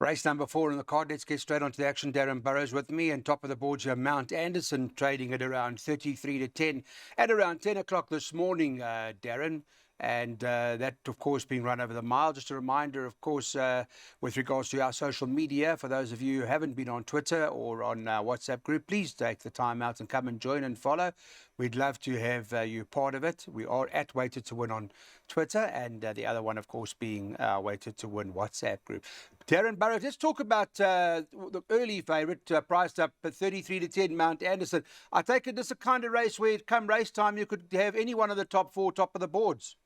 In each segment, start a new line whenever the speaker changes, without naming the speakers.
Race number 4 in the card. Let's get straight onto the action. Darren Burrows with me, and top of the board here, Mount Anderson trading at around 33 to 10 at around 10 o'clock this morning, Darren. And that, of course, being run over the mile. Just a reminder, of course, with regards to our social media, for those of you who haven't been on Twitter or on our WhatsApp group, please take the time out and come and join and follow. We'd love to have you part of it. We are at Weighted to Win on Twitter, and the other one, of course, being our Weighted to Win WhatsApp group. Darren Burrows, let's talk about the early favourite, priced up at 33 to 10, Mount Anderson. I take it this is a kind of race where, come race time, you could have any one of the top 4 top of the boards.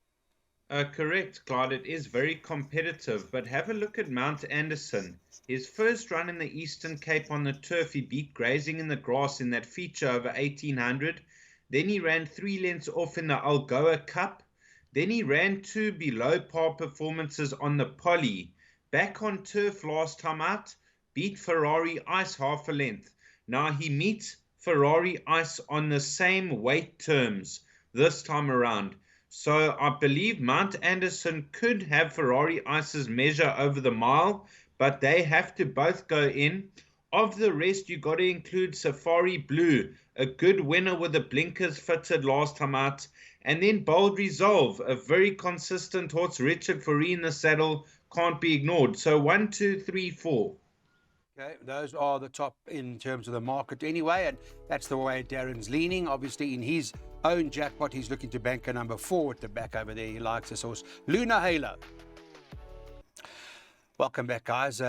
Correct, Clyde. It is very competitive, but have a look at Mount Anderson. His first run in the Eastern Cape on the turf, he beat Grazing in the Grass in that feature over 1800. Then he ran 3 lengths off in the Algoa Cup. Then he ran 2 below par performances on the Poly. Back on turf last time out, beat Ferrari Ice half a length. Now he meets Ferrari Ice on the same weight terms this time around. So I believe Mount Anderson could have Ferrari Ice's measure over the mile, but they have to both go in. Of the rest, you got to include Safari Blue, a good winner with the blinkers fitted last time out. And then Bold Resolve, a very consistent horse. Richard Fourie in the saddle can't be ignored. So 1, 2, 3, 4.
Okay, those are the top in terms of the market anyway, and that's the way Darren's leaning. Obviously, in his own jackpot, he's looking to bank a number 4 at the back over there. He likes this horse, Luna Halo. Welcome back, guys.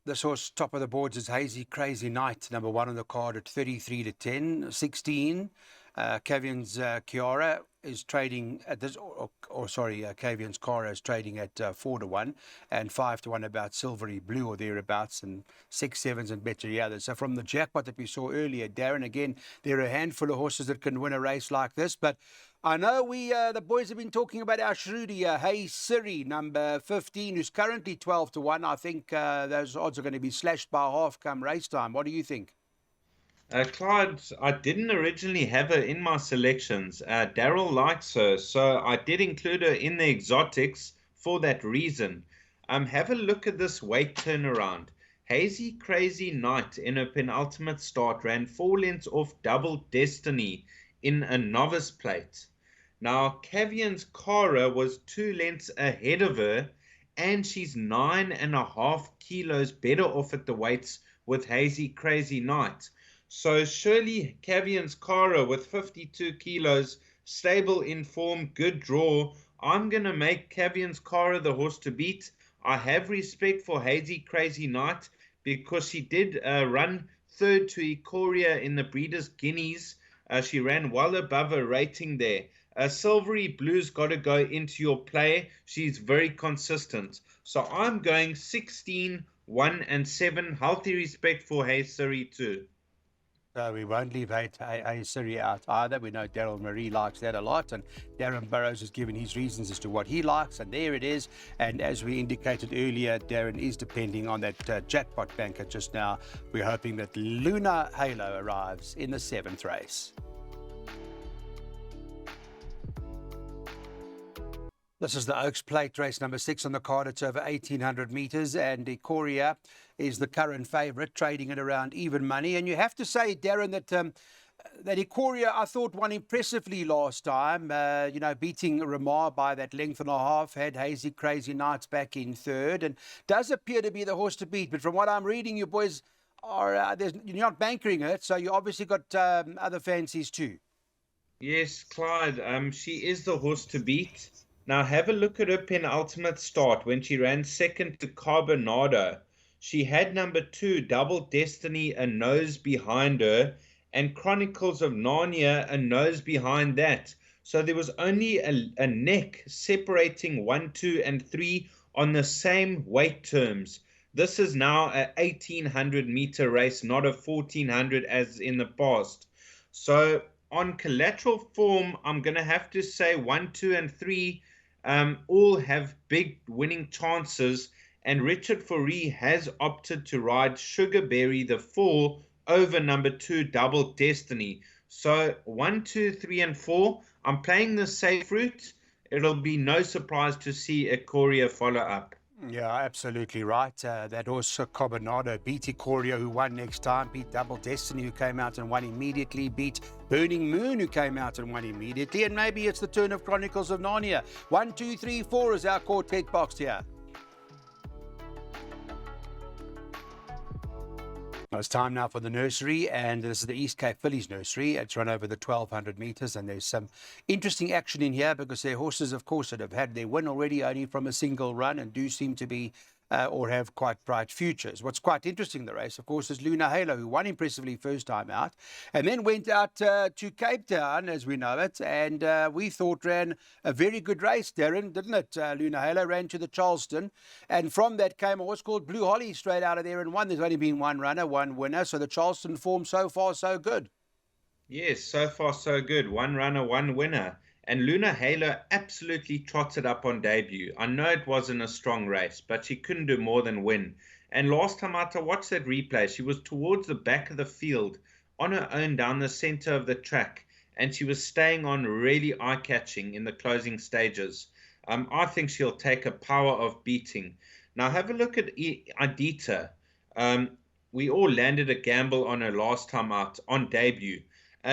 This horse, top of the boards, is Hazy Crazy Night, number 1 on the card at 33 to 10. 16, Cavian's Kiara is trading at this, Cavian's Cara is trading at 4 to 1 and 5 to 1 about Silvery Blue or thereabouts, and 6, 7s and better the others. So from the jackpot that we saw earlier, Darren, again, there are a handful of horses that can win a race like this, but I know the boys have been talking about our Shruti, Hey Siri, number 15, who's currently 12 to 1. I think those odds are going to be slashed by half come race time. What do you think?
Clyde, I didn't originally have her in my selections. Daryl likes her, so I did include her in the exotics for that reason. Have a look at this weight turnaround. Hazy Crazy Night in her penultimate start ran 4 lengths off Double Destiny in a novice plate. Now, Cavian's Cara was 2 lengths ahead of her, and she's 9.5 kilos better off at the weights with Hazy Crazy Night. So surely Cavian's Cara with 52 kilos, stable in form, good draw. I'm going to make Cavian's Cara the horse to beat. I have respect for Hazy Crazy Night because she did run third to Ikoria in the Breeders' Guineas. She ran well above her rating there. Silvery Blue's got to go into your play. She's very consistent. So I'm going 16, 1 and 7. Healthy respect for Hey Siri too.
We won't leave Siri out either. We know Daryl Marie likes that a lot, and Darren Burrows has given his reasons as to what he likes, and there it is. And as we indicated earlier, Darren is depending on that jackpot banker just now. We're hoping that Luna Halo arrives in the 7th race. This is the Oaks Plate race number 6 on the card. It's over 1,800 metres, and Ikoria is the current favourite, trading at around even money. And you have to say, Darren, that Ikoria, I thought, won impressively last time, beating Ramar by that length and a half, had Hazy Crazy Nights back in 3rd, and does appear to be the horse to beat. But from what I'm reading, you boys are you're not bankering it, so you obviously got other fancies too.
Yes, Clyde, she is the horse to beat. Now have a look at her penultimate start when she ran 2nd to Carbonado. She had number 2, Double Destiny, a nose behind her, and Chronicles of Narnia, a nose behind that. So there was only a neck separating 1, 2, and 3 on the same weight terms. This is now a 1,800 meter race, not a 1,400 as in the past. So on collateral form, I'm going to have to say 1, 2, and 3 all have big winning chances, and Richard Fourie has opted to ride Sugarberry the 4 over number 2 Double Destiny. So 1, 2, 3, and 4, I'm playing the safe route. It'll be no surprise to see Ikoria follow up.
Yeah, absolutely right. That horse Carbonado beat Ikorio, who won next time, beat Double Destiny, who came out and won immediately, beat Burning Moon, who came out and won immediately, and maybe it's the turn of Chronicles of Narnia. 1, 2, 3, 4 is our quartet box here. It's time now for the nursery, and this is the East Cape Fillies nursery. It's run over the 1,200 metres, and there's some interesting action in here because they're horses, of course, that have had their win already only from a single run and do seem to be or have quite bright futures. What's quite interesting in the race, of course, is Luna Halo, who won impressively first time out and then went out to Cape Town, as we know it, and we thought ran a very good race, Darren, didn't it? Luna Halo ran to the Charleston, and from that came a horse called Blue Holly straight out of there and won. There's only been one runner, one winner, so the Charleston form so far so good.
Yes, so far so good. One runner, one winner. And Luna Halo absolutely trotted up on debut. I know it wasn't a strong race, but she couldn't do more than win. And last time out, I watched that replay. She was towards the back of the field on her own down the center of the track, and she was staying on really eye-catching in the closing stages. I think she'll take a power of beating. Now have a look at Adita. We all landed a gamble on her last time out on debut.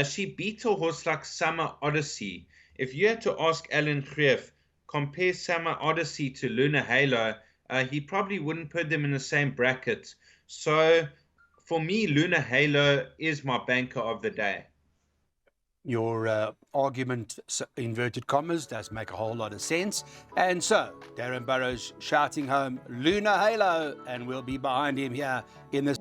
She beat a horse like Summer Odyssey. If you had to ask Alan Greef, compare Summer Odyssey to Luna Halo, he probably wouldn't put them in the same bracket. So for me, Luna Halo is my banker of the day.
Your argument, inverted commas, does make a whole lot of sense. And so, Darren Burrows shouting home, Luna Halo, and we'll be behind him here in this.